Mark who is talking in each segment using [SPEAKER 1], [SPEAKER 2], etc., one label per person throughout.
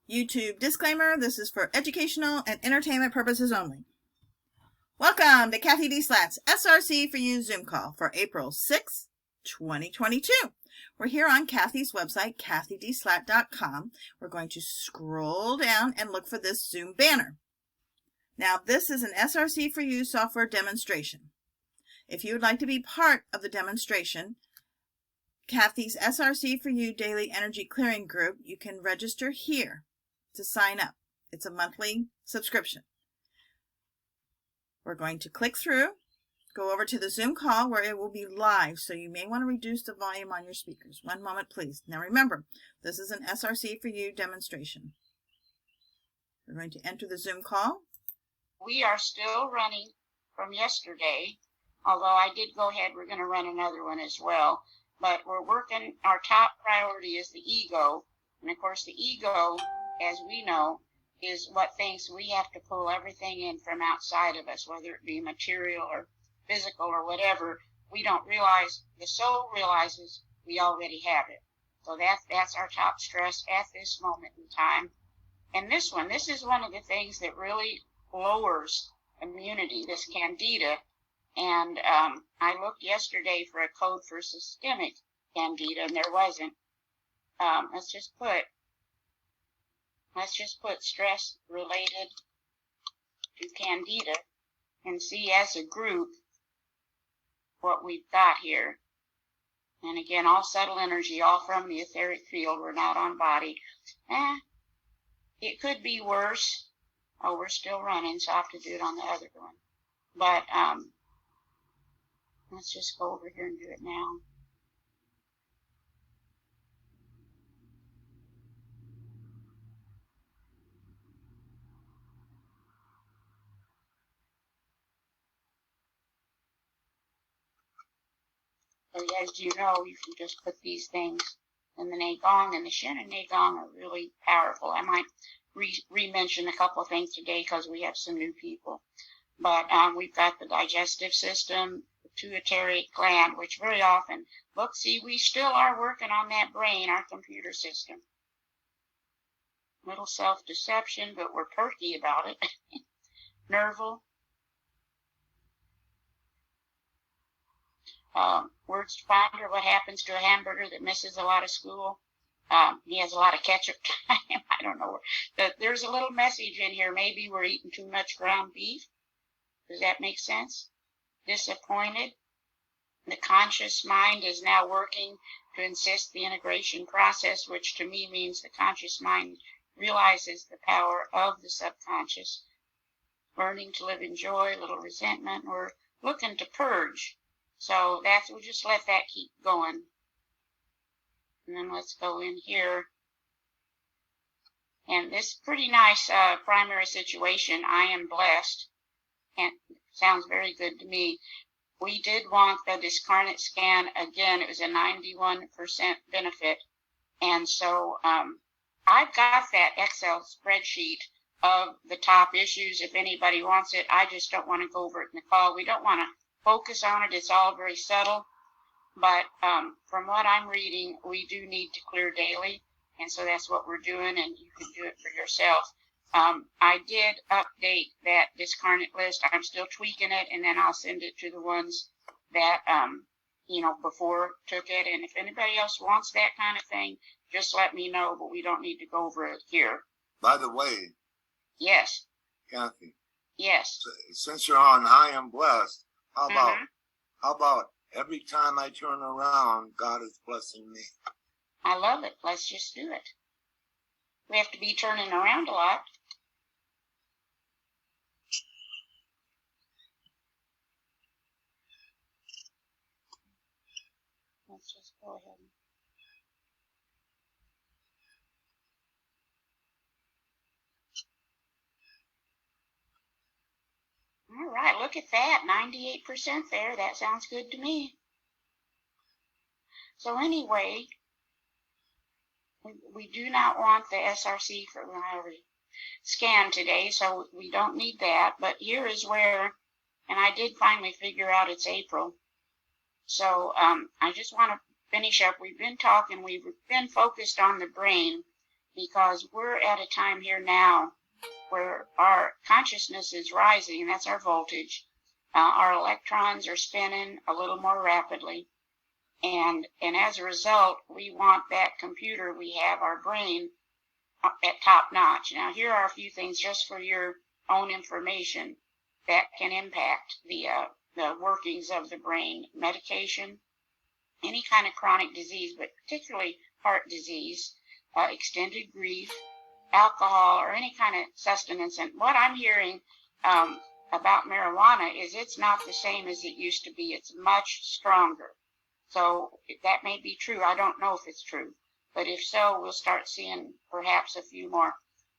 [SPEAKER 1] YouTube disclaimer, this is for educational and entertainment purposes only. Welcome to CathyDSlaught's SRC4u Zoom call for April 6, 2022. We're here on Cathy's website, CathyDSlaght.com. We're going to scroll down and look for this Zoom banner. Now, this is an SRC4u software demonstration. If you would like to be part of the demonstration, Cathy's SRC4u Daily Energy Clearing Group, you can register here to sign up. It's a monthly subscription. We're going to click through, go over to the Zoom call where it will be live, so you may want to reduce the volume on your speakers. One moment, please. Now remember, this is an SRC4u demonstration. We're going to enter the Zoom call.
[SPEAKER 2] We are still running from yesterday, although I did go ahead, we're going to run another one as well. But we're working, our top priority is the ego. And of course the ego, as we know, is what thinks we have to pull everything in from outside of us, whether it be material or physical or whatever. We don't realize, the soul realizes we already have it. So that's our top stress at this moment in time. And this is one of the things that really lowers immunity, this Candida. And I looked yesterday for a code for systemic Candida, and there wasn't. Let's just put stress related to Candida and see as a group what we've got here. And again, all subtle energy, all from the etheric field. We're not on body. It could be worse. Oh, we're still running, so I have to do it on the other one. But let's just go over here and do it now. So as you know, you can just put these things in the Gong, and the Shin and Gong are really powerful. I might re-mention a couple of things today because we have some new people. But we've got the digestive system, the pituitary gland, which very often, look, see, we still are working on that brain, our computer system. Little self-deception, but we're perky about it. Nerval. Words to ponder, what happens to a hamburger that misses a lot of school? He has a lot of ketchup time. I don't know. There's a little message in here. Maybe we're eating too much ground beef. Does that make sense? Disappointed. The conscious mind is now working to insist the integration process, which to me means the conscious mind realizes the power of the subconscious. Learning to live in joy, a little resentment. We're looking to purge. So we'll just let that keep going. And then let's go in here. And this pretty nice primary situation, I am blessed. And sounds very good to me. We did want the discarnate scan. Again, it was a 91% benefit. And so I've got that Excel spreadsheet of the top issues. If anybody wants it, I just don't want to go over it in the call. We don't want to focus on it. It's all very subtle. But from what I'm reading, we do need to clear daily. And so that's what we're doing, and you can do it for yourself. I did update that discarnate list. I'm still tweaking it, and then I'll send it to the ones that, before took it. And if anybody else wants that kind of thing, just let me know, but we don't need to go over it here.
[SPEAKER 3] By the way.
[SPEAKER 2] Yes.
[SPEAKER 3] Cathy.
[SPEAKER 2] Yes.
[SPEAKER 3] Since you're on I Am Blessed, how about every time I turn around, God is blessing me?
[SPEAKER 2] I love it. Let's just do it. We have to be turning around a lot. Let's just go ahead. All right, look at that. 98% there. That sounds good to me. So anyway, we do not want the SRC for scan today, so we don't need that. But here is where, and I did finally figure out it's April. So I just want to finish up. We've been focused on the brain because we're at a time here now where our consciousness is rising, and that's our voltage. Our electrons are spinning a little more rapidly, and as a result, we want that computer we have, our brain, at top notch. Now, here are a few things just for your own information that can impact the workings of the brain. Medication, any kind of chronic disease, but particularly heart disease, extended grief, alcohol, or any kind of sustenance. And what I'm hearing about marijuana is it's not the same as it used to be. It's much stronger. So that may be true. I don't know if it's true. But if so, we'll start seeing perhaps a few more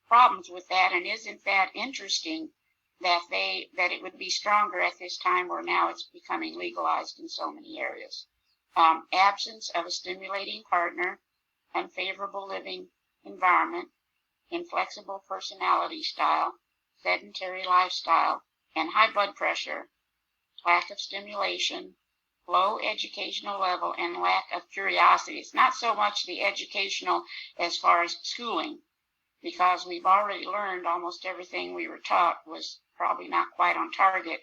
[SPEAKER 2] problems with that. And isn't that interesting that it would be stronger at this time where now it's becoming legalized in so many areas? Absence of a stimulating partner, unfavorable living environment, inflexible personality style, sedentary lifestyle, and high blood pressure, lack of stimulation, low educational level, and lack of curiosity. It's not so much the educational as far as schooling, because we've already learned almost everything we were taught was probably not quite on target.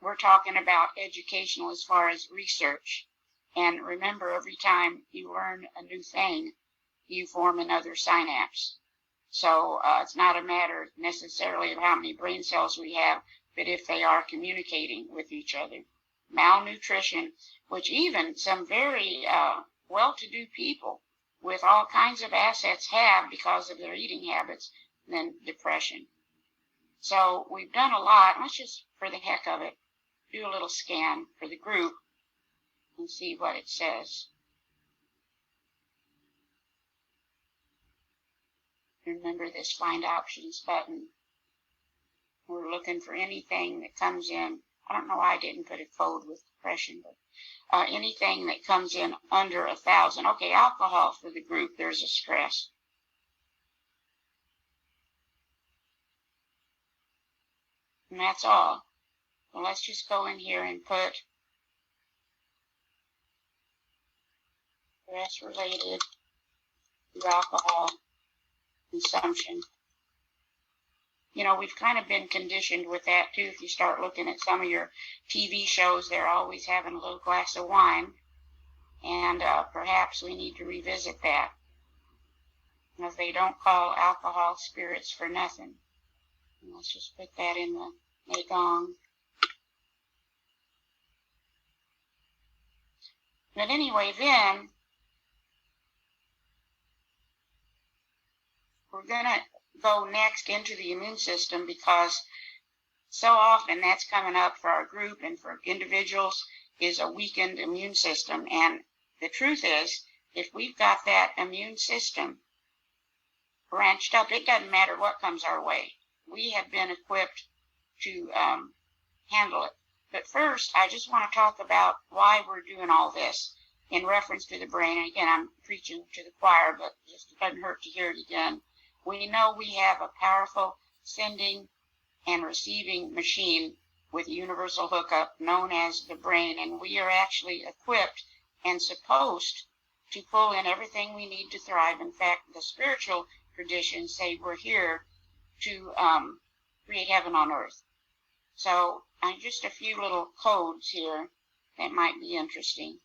[SPEAKER 2] We're talking about educational as far as research. And remember, every time you learn a new thing, you form another synapse. So it's not a matter necessarily of how many brain cells we have, but if they are communicating with each other. Malnutrition, which even some very well-to-do people with all kinds of assets have because of their eating habits, and then depression. So we've done a lot. Let's just, for the heck of it, do a little scan for the group and see what it says. Remember this Find Options button. We're looking for anything that comes in. I don't know why I didn't put a code with depression, but anything that comes in under 1,000. Okay, alcohol for the group. There's a stress. And that's all. Well, let's just go in here and put stress related to alcohol consumption. You know, we've kind of been conditioned with that too. If you start looking at some of your TV shows, they're always having a little glass of wine, and perhaps we need to revisit that. If they don't call alcohol spirits for nothing. And let's just put that in the Gong. But anyway, then we're going to go next into the immune system, because so often that's coming up for our group and for individuals is a weakened immune system. And the truth is, if we've got that immune system branched up, it doesn't matter what comes our way. We have been equipped to handle it. But first, I just want to talk about why we're doing all this in reference to the brain. And again, I'm preaching to the choir, but it doesn't hurt to hear it again. We know we have a powerful sending and receiving machine with a universal hookup known as the brain, and we are actually equipped and supposed to pull in everything we need to thrive. In fact, the spiritual traditions say we're here to create heaven on earth. So just a few little codes here that might be interesting.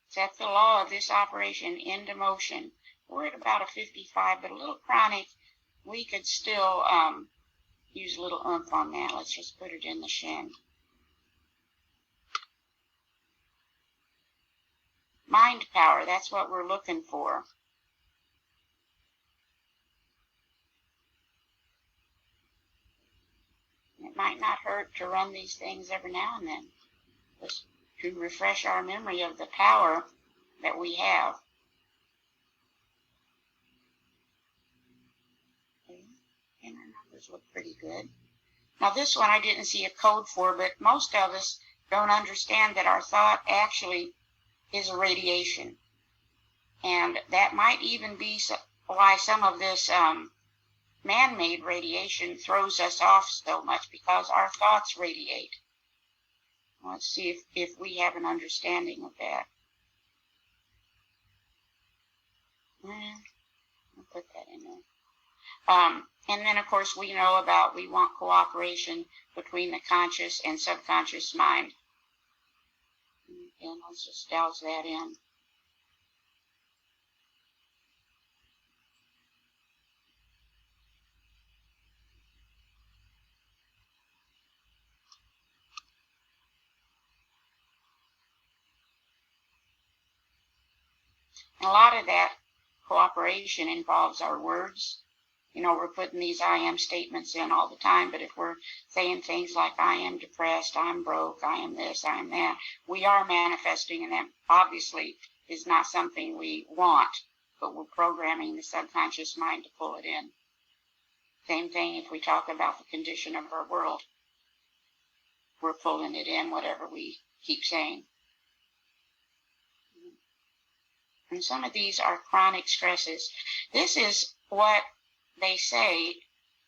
[SPEAKER 2] Set the law of this operation into motion. We're at about a 55, but a little chronic. We could still use a little oomph on that. Let's just put it in the shin. Mind power, that's what we're looking for. It might not hurt to run these things every now and then, just to refresh our memory of the power that we have. And our numbers look pretty good. Now this one I didn't see a code for, but most of us don't understand that our thought actually is a radiation. And that might even be why some of this man-made radiation throws us off so much because our thoughts radiate. Let's see if we have an understanding of that. I'll put that in there. And then, of course, we want cooperation between the conscious and subconscious mind. And let's just douse that in. And a lot of that cooperation involves our words. We're putting these I am statements in all the time, but if we're saying things like I am depressed, I'm broke, I am this, I am that, we are manifesting, and that obviously is not something we want, but we're programming the subconscious mind to pull it in. Same thing if we talk about the condition of our world. We're pulling it in, whatever we keep saying. And some of these are chronic stresses. This is what they say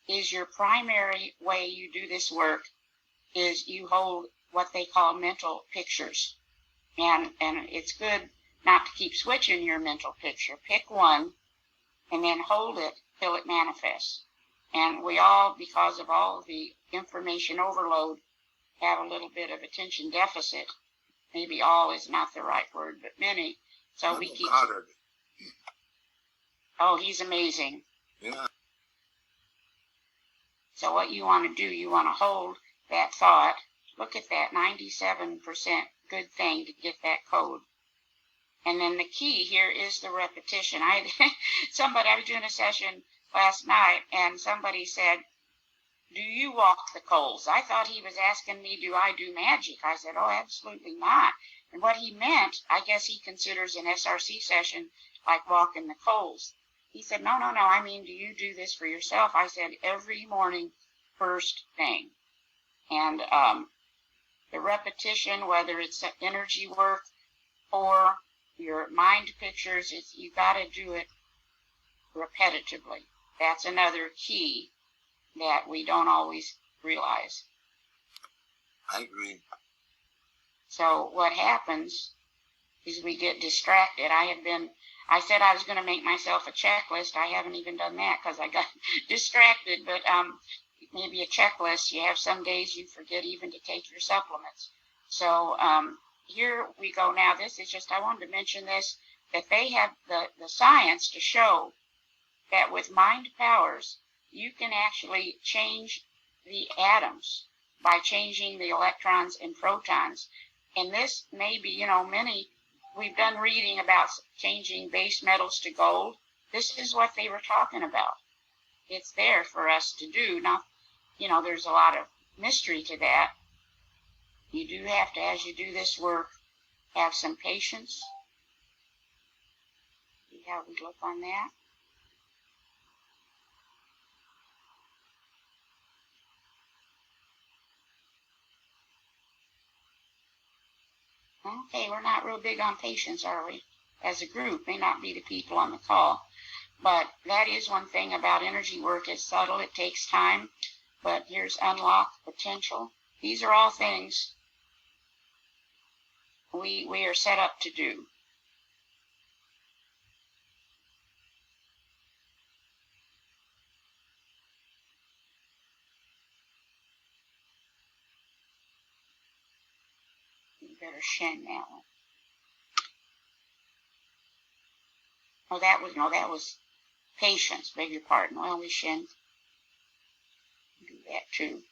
[SPEAKER 2] is your primary way you do this work, is you hold what they call mental pictures. And it's good not to keep switching your mental picture. Pick one and then hold it till it manifests. And we all, because of all the information overload, have a little bit of attention deficit. Maybe all is not the right word, but many. So we keep. Oh, he's amazing.
[SPEAKER 3] Yeah.
[SPEAKER 2] So what you want to do, you want to hold that thought. Look at that, 97% good thing to get that code. And then the key here is the repetition. I was doing a session last night, and somebody said, do you walk the coals? I thought he was asking me, do I do magic? I said, oh, absolutely not. And what he meant, I guess he considers an SRC session like walking the coals. He said, no, I mean, do you do this for yourself? I said, every morning, first thing. And the repetition, whether it's energy work or your mind pictures, you got to do it repetitively. That's another key that we don't always realize.
[SPEAKER 3] I agree.
[SPEAKER 2] So what happens is we get distracted. I said I was going to make myself a checklist. I haven't even done that because I got distracted, but maybe a checklist. You have some days you forget even to take your supplements. So here we go now. This is just, I wanted to mention this, that they have the science to show that with mind powers, you can actually change the atoms by changing the electrons and protons. And this may be, we've done reading about changing base metals to gold. This is what they were talking about. It's there for us to do. Now, there's a lot of mystery to that. You do have to, as you do this work, have some patience. See how we look on that. Okay, we're not real big on patience, are we? As a group, may not be the people on the call. But that is one thing about energy work. It's subtle, it takes time. But here's unlock potential. These are all things we are set up to do. You better shin that one. Oh, that was patience, beg your pardon. Well, we shin. Do that too.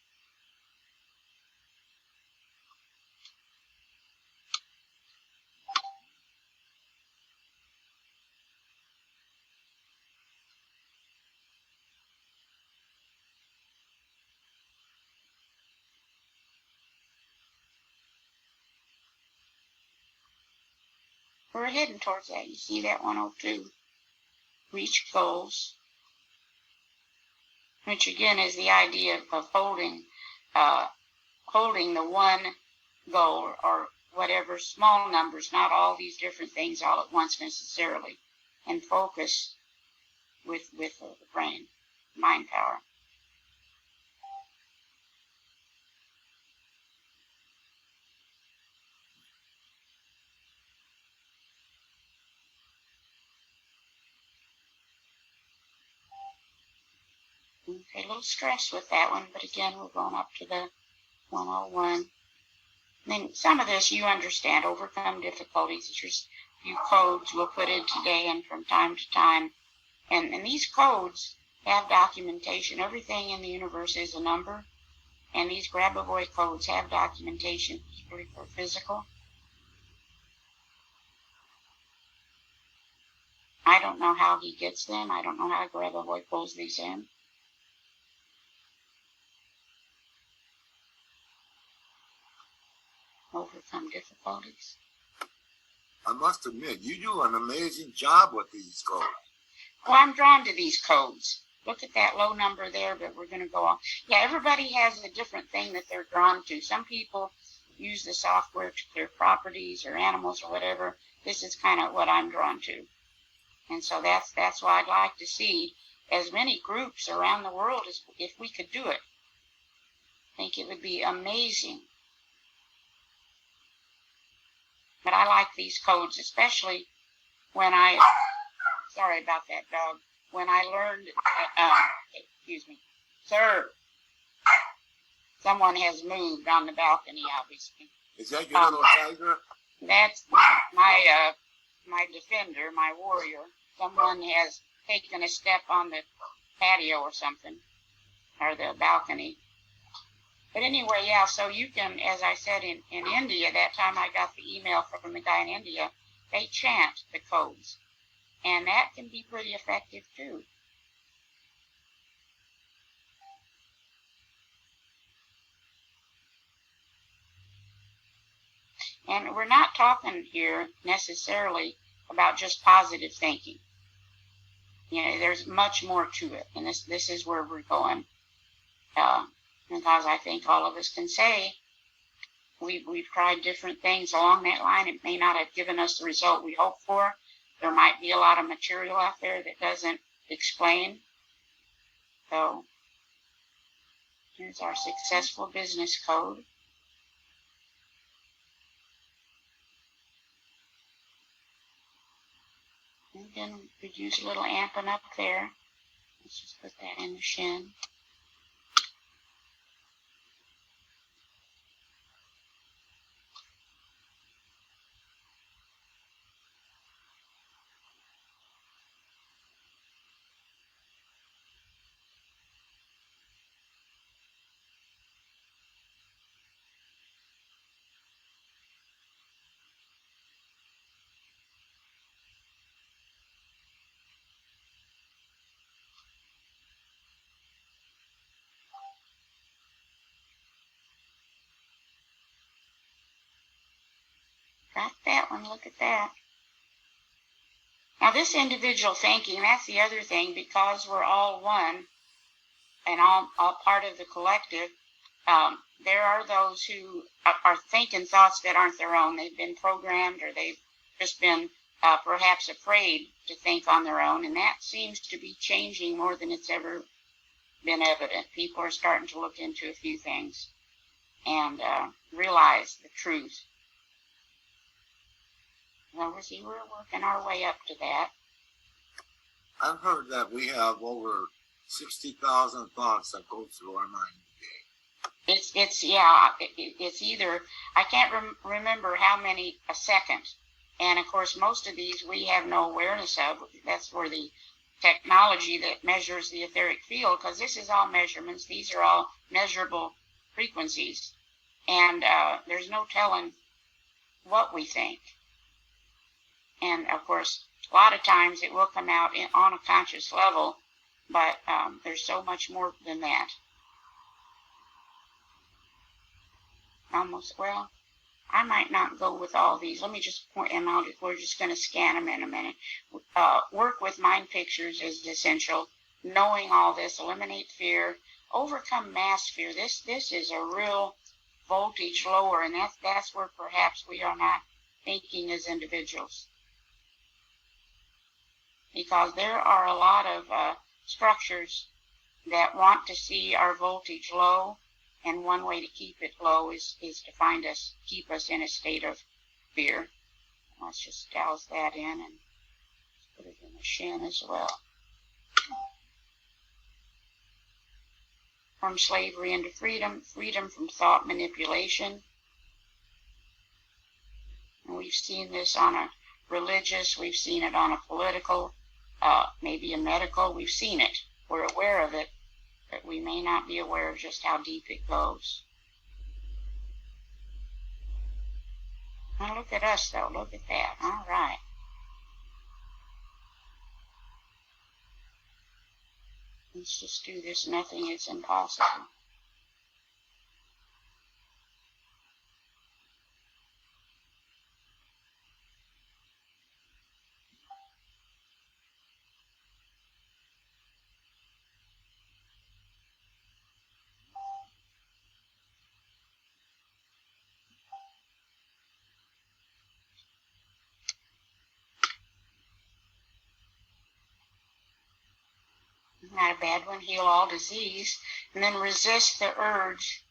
[SPEAKER 2] We're heading towards that. You see that 102? Reach goals. Which again is the idea of holding the one goal or whatever, small numbers, not all these different things all at once necessarily, and focus with the brain. mind power. Okay, a little stressed with that one, but again, we're going up to the 101. And then some of this you understand, overcome difficulties. It's just a few codes we'll put in today and from time to time. And these codes have documentation. Everything in the universe is a number. And these Grab-A-Boy codes have documentation for physical. I don't know how he gets them. I don't know how Grab-A-Boy pulls these in. Overcome difficulties.
[SPEAKER 3] I must admit, you do an amazing job with these codes.
[SPEAKER 2] Well, I'm drawn to these codes. Look at that low number there, but we're going to go on. Yeah, everybody has a different thing that they're drawn to. Some people use the software to clear properties or animals or whatever. This is kind of what I'm drawn to. And so that's why I'd like to see as many groups around the world as if we could do it. I think it would be amazing. But I like these codes, especially when sorry about that dog, when I learned, excuse me, sir, someone has moved on the balcony, obviously.
[SPEAKER 3] Is that your little tiger?
[SPEAKER 2] That's my defender, my warrior. Someone has taken a step on the patio or something, or the balcony. But anyway, yeah, so you can, as I said, in India, that time I got the email from the guy in India, they chant the codes. And that can be pretty effective, too. And we're not talking here necessarily about just positive thinking. You know, there's much more to it. And this is where we're going. Because I think all of us can say we've tried different things along that line. It may not have given us the result we hoped for. There might be a lot of material out there that doesn't explain. So here's our successful business code. And then we could use a little amping up there. Let's just put that in the shin. Got that one, look at that. Now this individual thinking, that's the other thing, because we're all one and all part of the collective, there are those who are thinking thoughts that aren't their own. They've been programmed, or they've just been perhaps afraid to think on their own, and that seems to be changing more than it's ever been evident. People are starting to look into a few things and realize the truth. Well, we're working our way up to that.
[SPEAKER 3] I've heard that we have over 60,000 thoughts that go through our mind a day.
[SPEAKER 2] It's either, I can't remember how many a second. And of course, most of these we have no awareness of. That's where the technology that measures the etheric field, because this is all measurements. These are all measurable frequencies. And there's no telling what we think. And of course, a lot of times it will come out on a conscious level, but there's so much more than that. Well, I might not go with all these. Let me just point them out. We're just going to scan them in a minute. Work with mind pictures is essential. Knowing all this, eliminate fear, overcome mass fear. This is a real voltage lower, and that's where perhaps we are not thinking as individuals. Because there are a lot of structures that want to see our voltage low, and one way to keep it low is to keep us in a state of fear. Let's just douse that in and put it in the shin as well. From slavery into freedom, freedom from thought manipulation. And we've seen this on a religious, we've seen it on a political, maybe a medical, we've seen it. We're aware of it, but we may not be aware of just how deep it goes. Now look at us though, look at that, all right. Let's just do this, nothing is impossible. Not a bad one. Heal all disease, and then resist the urge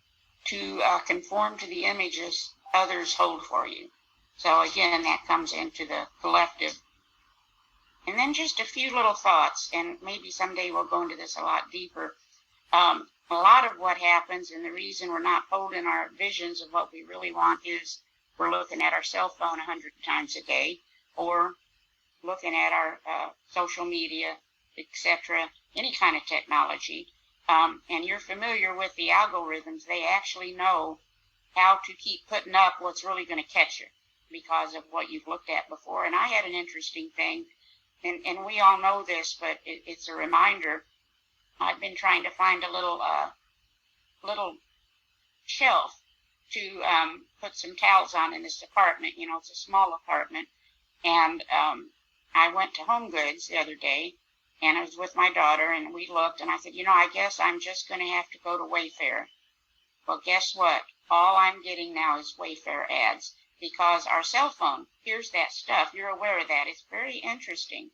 [SPEAKER 2] to conform to the images others hold for you. So again, that comes into the collective. And then just a few little thoughts, and maybe someday we'll go into this a lot deeper. A lot of what happens, and the reason we're not holding our visions of what we really want, is we're looking at our cell phone 100 times a day, or looking at our social media, etc., any kind of technology, and you're familiar with the algorithms. They actually know how to keep putting up what's really going to catch you because of what you've looked at before. And I had an interesting thing, and we all know this, but it's a reminder. I've been trying to find a little shelf to put some towels on in this apartment. You know, it's a small apartment, and I went to Home Goods the other day, and I was with my daughter, and we looked, and I said, you know, I guess I'm just going to have to go to Wayfair. Well, guess what? All I'm getting now is Wayfair ads, because our cell phone hears that stuff. You're aware of that. It's very interesting.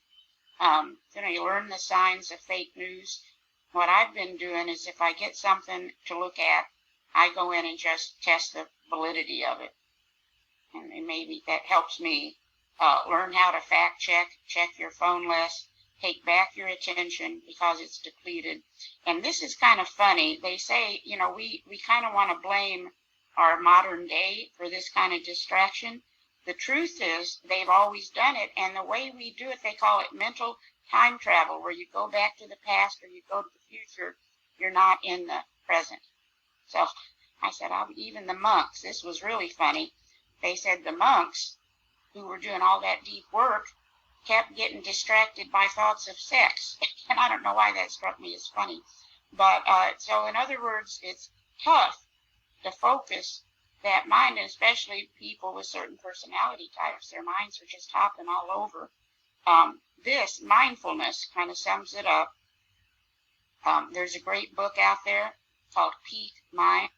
[SPEAKER 2] You learn the signs of fake news. What I've been doing is if I get something to look at, I go in and just test the validity of it. And maybe that helps me learn how to fact check your phone less. Take back your attention because it's depleted. And this is kind of funny. They say, you know, we kind of want to blame our modern day for this kind of distraction. The truth is they've always done it. And the way we do it, they call it mental time travel, where you go back to the past or you go to the future. You're not in the present. So I said, even the monks, this was really funny. They said the monks who were doing all that deep work kept getting distracted by thoughts of sex. And I don't know why that struck me as funny. But so in other words, it's tough to focus that mind, and especially people with certain personality types. Their minds are just hopping all over. This mindfulness kind of sums it up. There's a great book out there called Peak Mind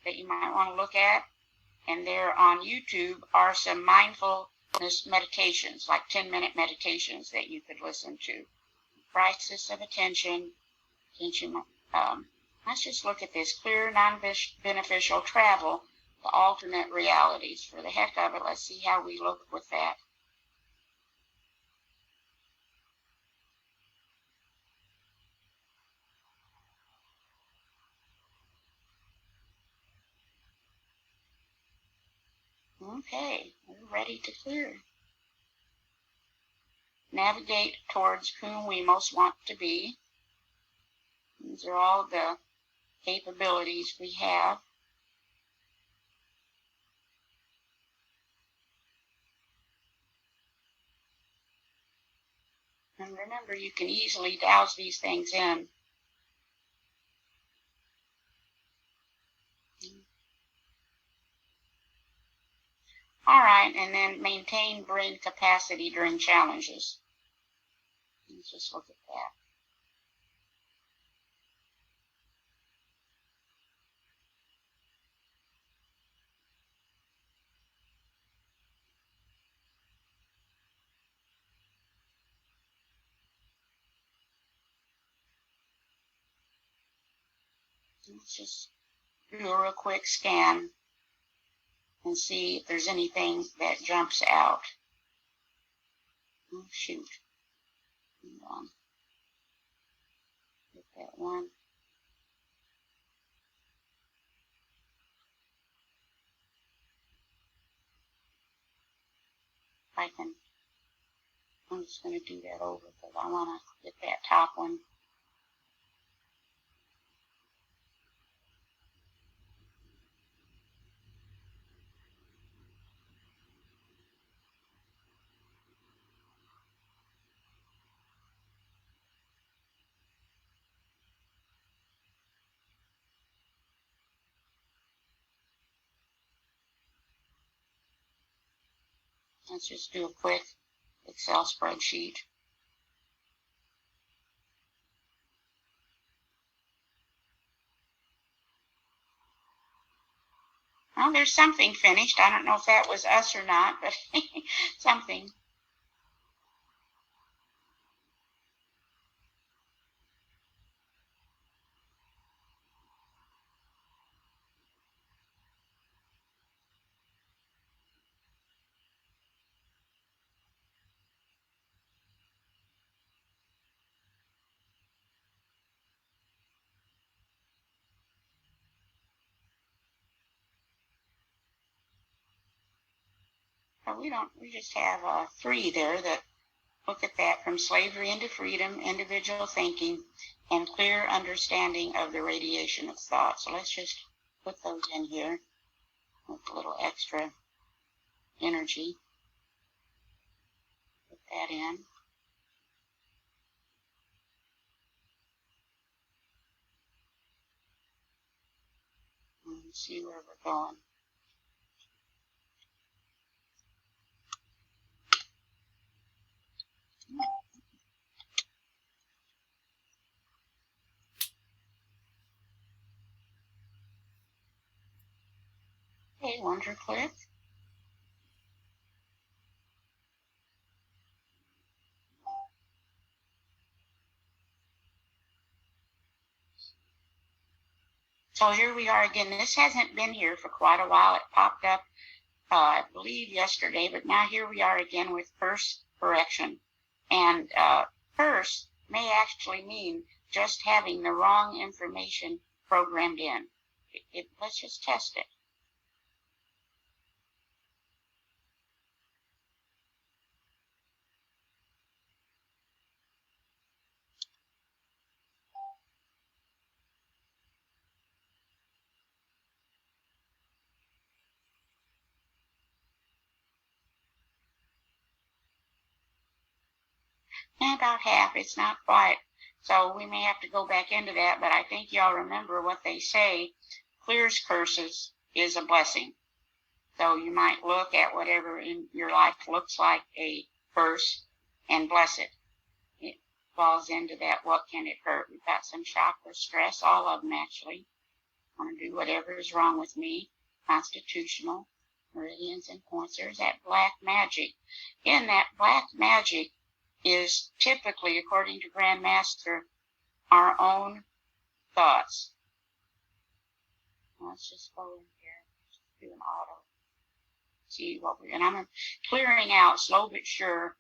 [SPEAKER 2] that you might want to look at. And there on YouTube are some mindfulness meditations, like 10-minute meditations that you could listen to. Crisis of attention. Let's just look at this. Clear, non-beneficial travel to alternate realities. For the heck of it, let's see how we look with that. Okay, we're ready to clear. Navigate towards whom we most want to be. These are all the capabilities we have. And remember, you can easily douse these things in. All right, and then maintain brain capacity during challenges. Let's just look at that. Let's just do a real quick scan and see if there's anything that jumps out. Oh, shoot. Hold on. Get that one. I'm just going to do that over because I want to get that top one. Let's just do a quick Excel spreadsheet. Well, there's something finished. I don't know if that was us or not, but something. But we just have 3 there that look at that: from slavery into freedom, individual thinking, and clear understanding of the radiation of thought. So let's just put those in here with a little extra energy. Put that in. And see where we're going. Okay, wonder click. So here we are again. This hasn't been here for quite a while. It popped up, I believe, yesterday, but now here we are again with curse correction. And curse may actually mean just having the wrong information programmed in. Let's just test it. And about half, it's not quite. So we may have to go back into that, but I think y'all remember what they say: clears curses is a blessing. So you might look at whatever in your life looks like a curse and bless it. It falls into that, what can it hurt? We've got some chakra stress, all of them actually. I want to do whatever is wrong with me. Constitutional, meridians and points. There's that black magic. In that black magic is typically, according to Grandmaster, our own thoughts. Let's just go in here, just do an auto. See what and I'm clearing out, slow but sure,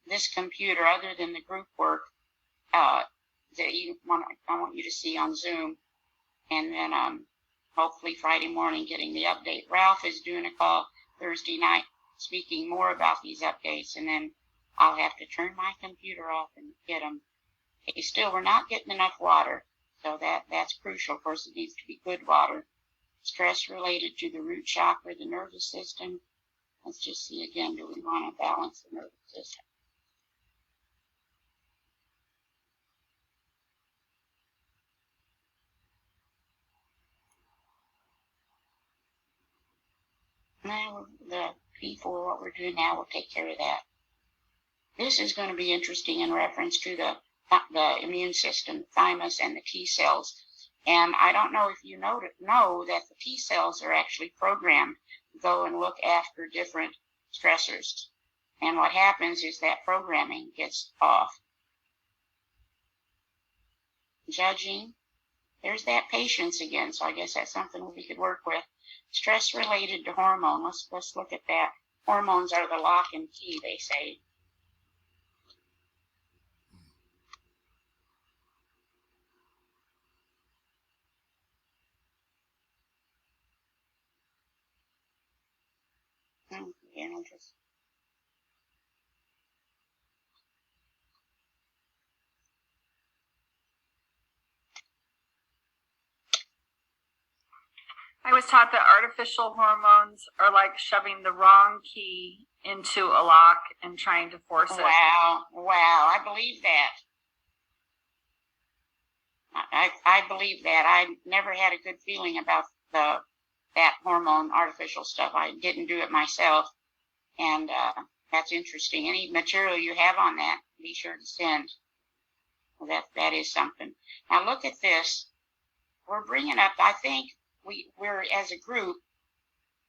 [SPEAKER 2] this computer, other than the group work that I want you to see on Zoom, and then hopefully Friday morning getting the update. Ralph is doing a call Thursday night, speaking more about these updates, and then I'll have to turn my computer off and get them. Okay, still, we're not getting enough water, so that's crucial. Of course, it needs to be good water. Stress related to the root chakra, the nervous system. Let's just see again, do we want to balance the nervous system? Now, the P4, what we're doing now, will take care of that. This is going to be interesting in reference to the immune system, thymus, and the T cells. And I don't know if you know that the T cells are actually programmed to go and look after different stressors. And what happens is that programming gets off. Judging there's that patience again. So I guess that's something we could work with. Stress related to hormone. Let's look at that. Hormones are the lock and key, they say. Again, I'll just
[SPEAKER 4] I was taught that artificial hormones are like shoving the wrong key into a lock and trying to force it.
[SPEAKER 2] Wow, I believe that. I believe that. I never had a good feeling about that hormone artificial stuff. I didn't do it myself, and that's interesting. Any material you have on that, be sure to send. That is something. Now look at this. We're bringing up, I think we're as a group,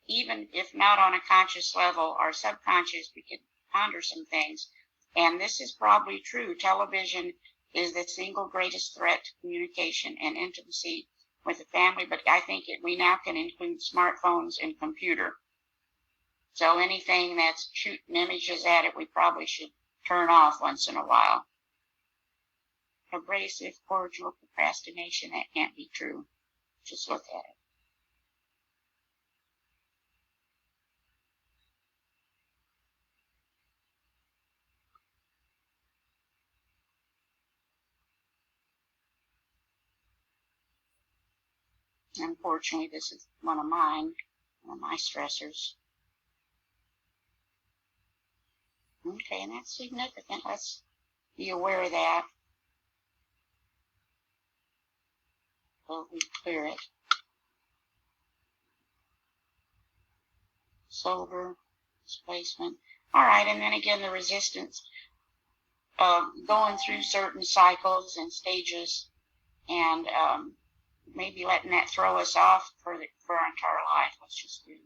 [SPEAKER 2] even if not on a conscious level, our subconscious, we could ponder some things. And this is probably true. Television is the single greatest threat to communication and intimacy with the family, but I think we now can include smartphones and computer. So anything that's shooting images at it, we probably should turn off once in a while. Abrasive, cordial procrastination, that can't be true. Just look at it. Unfortunately, this is one of my stressors. Okay, and that's significant. Let's be aware of that. So we clear it. Sober, displacement. All right, and then again, the resistance of going through certain cycles and stages, and maybe letting that throw us off for our entire life. Let's just do it.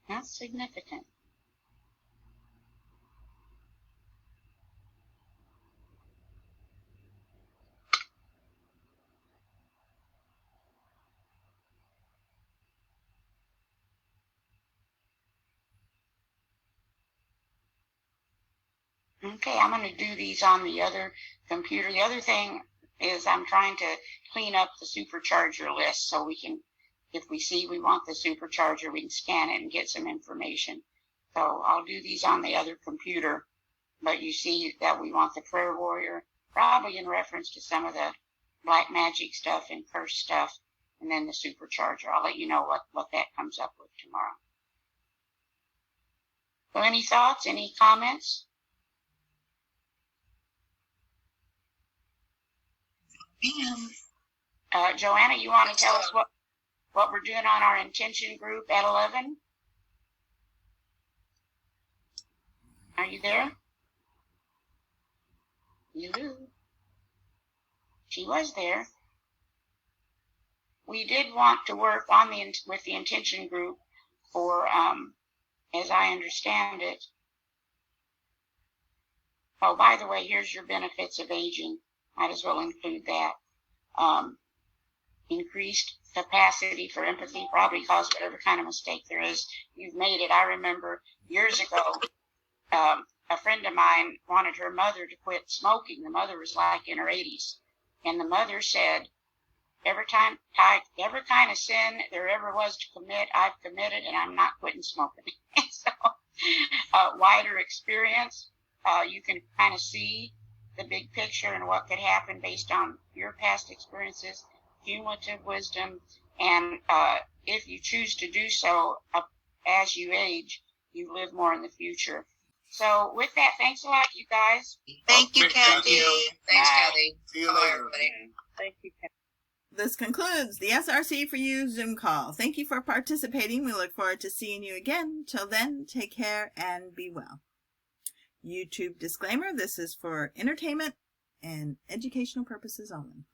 [SPEAKER 2] That's significant. Okay, I'm going to do these on the other computer. The other thing is I'm trying to clean up the supercharger list so we can, if we see we want the supercharger, we can scan it and get some information. So I'll do these on the other computer, but you see that we want the prayer warrior, probably in reference to some of the black magic stuff and curse stuff, and then the supercharger. I'll let you know what that comes up with tomorrow. So any thoughts, any comments? Joanna, you want to tell us what we're doing on our intention group at 11? Are you there? Hello? She was there. We did want to work on with the intention group for, as I understand it. Oh, by the way, here's your benefits of aging. Might as well include that. Increased capacity for empathy, probably caused whatever kind of mistake there is. You've made it. I remember years ago, a friend of mine wanted her mother to quit smoking. The mother was like in her 80s. And the mother said, every kind of sin there ever was to commit, I've committed, and I'm not quitting smoking. So, wider experience, you can kind of see the big picture and what could happen based on your past experiences, cumulative wisdom, and if you choose to do so as you age, you live more in the future. So with that, thanks a lot, you guys.
[SPEAKER 5] Thank you, Cathy. Thanks,
[SPEAKER 2] Bye.
[SPEAKER 5] Cathy.
[SPEAKER 3] See you
[SPEAKER 5] Bye,
[SPEAKER 3] later.
[SPEAKER 5] everybody.
[SPEAKER 4] Thank you, Cathy.
[SPEAKER 1] This concludes the SRC4u Zoom call. Thank you for participating. We look forward to seeing you again. Till then, take care and be well. YouTube disclaimer, this is for entertainment and educational purposes only.